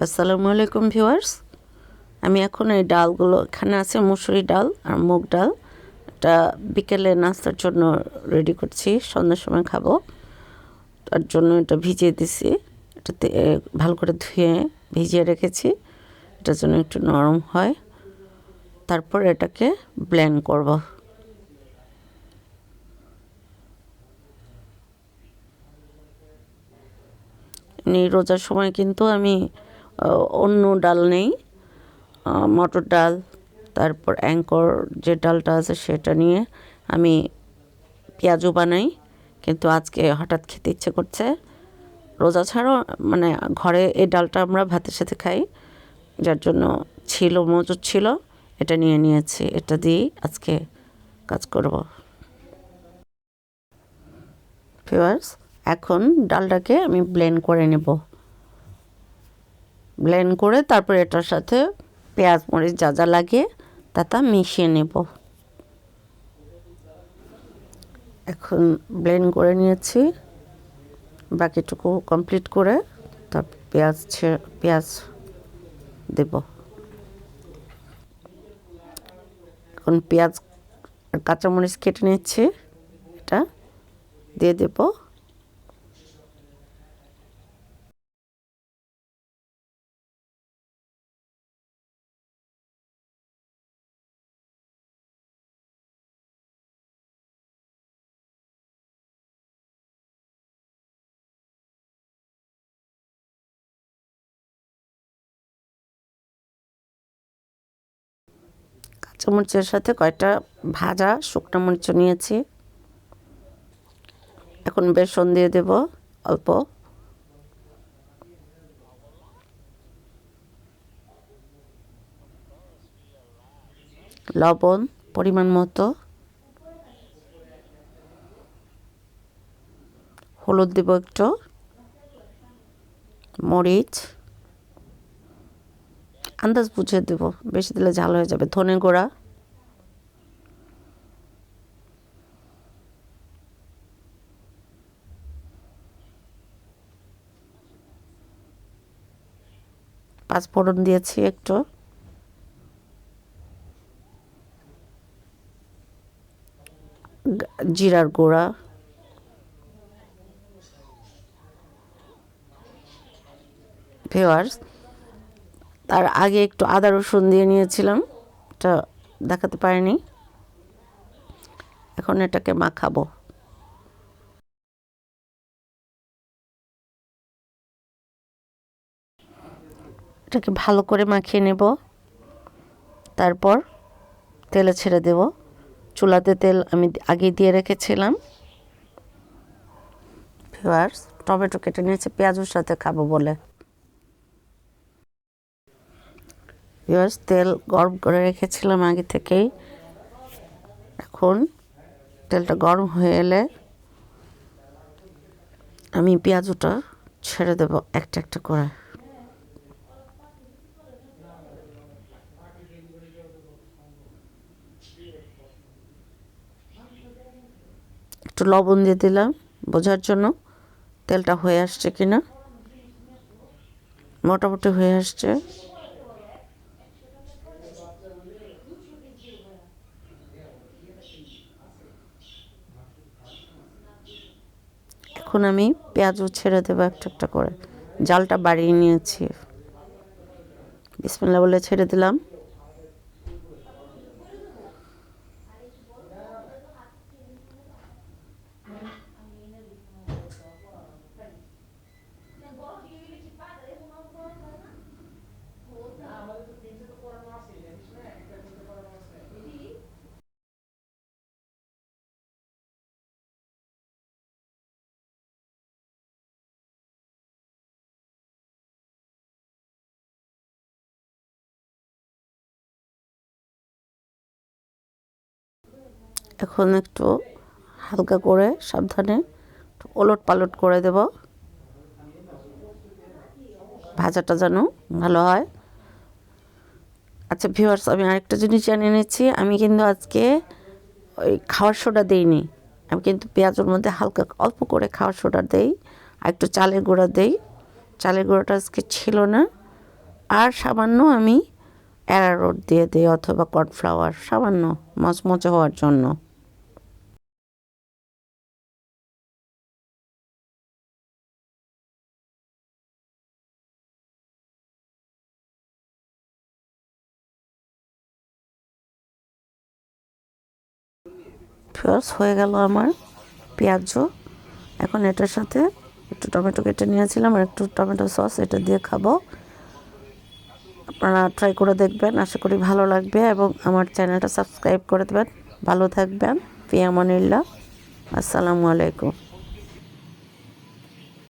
আসসালামু আলাইকুম ভিউয়ার্স। আমি এখন এই ডালগুলো এখানে আছে মুসুরি ডাল আর মুগ ডাল, এটা বিকেলে নাস্তার জন্য রেডি করছি, সন্ধ্যার সময় খাবো। তার জন্য এটা ভিজিয়ে দিছি, এটাতে ভালো করে ধুয়ে ভিজিয়ে রেখেছি, এটার জন্য একটু নরম হয়। তারপর এটাকে ব্লেন্ড করব। এই রোজার সময় কিন্তু আমি অন্য ডাল নেই, মটর ডাল, তারপর অ্যাঙ্কর যে ডালটা আছে সেটা নিয়ে আমি পেঁয়াজু বানাই। কিন্তু আজকে হঠাৎ খেতে ইচ্ছে করছে, রোজা ছাড়াও মানে ঘরে এই ডালটা আমরা ভাতের সাথে খাই, যার জন্য ছিল, মজুদ ছিল, এটা নিয়ে নিয়েছি, এটা দিয়েই আজকে কাজ করব। ভিউয়ার্স, এখন ডালটাকে আমি ব্লেন্ড করে নেব। ব্লেন্ড করে তারপর এটার সাথে পেঁয়াজ মরিচ যা যা লাগে তা মিশিয়ে নেব। এখন ব্লেন্ড করে নিয়েছি, বাকিটুকু কমপ্লিট করে তারপর পেঁয়াজ দেব। এখন পেঁয়াজ আর কাঁচামরিচ কেটে নিচ্ছি, এটা দিয়ে দেব। কাঁচামরিচের সাথে কয়েকটা ভাজা শুকনো মরিচ নিয়েছি। এখন বেসন দিয়ে দেব অল্প, লবণ পরিমাণ মতো, হলুদ দেব একটু, মরিচ আন্দাজ বুঝে দেব, বেশি দিলে ঝাল হয়ে যাবে, ধনে গুঁড়া, পাঁচফোড়ন দিয়েছি একটু, জিরার গুঁড়া, ভিউয়ার্স তার আগে একটু আদা রসুন দিয়ে নিয়েছিলাম, এটা দেখাতে পারিনি। এখন এটাকে মাখাবো। এটাকে ভালো করে মাখিয়ে নেব, তারপর তেলে ছেড়ে দেব। চুলাতে তেল আমি আগে দিয়ে রেখেছিলাম। ভিউয়ার্স, টমেটো কেটে নিয়েছি পেঁয়াজের সাথে খাবো বলে। ভিউয়ার্স, তেল গরম করে রেখেছিলাম আগে থেকেই। এখন তেলটা গরম হয়ে এলে আমি পেঁয়াজটা ছেড়ে দেব একটা একটা করে। একটু লবণ দিয়ে দিলাম বোঝার জন্য তেলটা হয়ে আসছে কিনা। মোটামুটি হয়ে আসছে। এখন আমি পেঁয়াজও ছেড়ে দেবো একটা একটা করে, জালটা বাড়িয়ে নিয়েছি। বিসমিল্লাহ বলে ছেড়ে দিলাম। এখন একটু হালকা করে সাবধানে ওলট পালট করে দেব, ভাজাটা যেন ভালো হয়। আচ্ছা ভিউয়ার্স, আমি আরেকটা জিনিস জানিয়ে নিচ্ছি, আমি কিন্তু আজকে ওই খাওয়ার সোডা দিইনি, আমি কিন্তু পেঁয়াজের মধ্যে হালকা অল্প করে খাওয়ার সোডা দেই আর একটু চালের গুঁড়া দেই। চালের গুঁড়োটা আজকে ছিল না, আর সামান্য আমি অ্যারারুট দিয়ে দিই অথবা কর্নফ্লাওয়ার, সামান্য মচমচে হওয়ার জন্য। ফিওর্স হয়ে গেল আমার পেঁয়াজু। এখন এটার সাথে একটু টমেটো কেটে নিয়েছিলাম আর একটু টমেটো সস, এটা দিয়ে খাবো। আপনারা ট্রাই করে দেখবেন, আশা করি ভালো লাগবে এবং আমার চ্যানেলটা সাবস্ক্রাইব করে দেবেন। ভালো থাকবেন, ফি আমানিল্লাহ, আসসালামু আলাইকুম।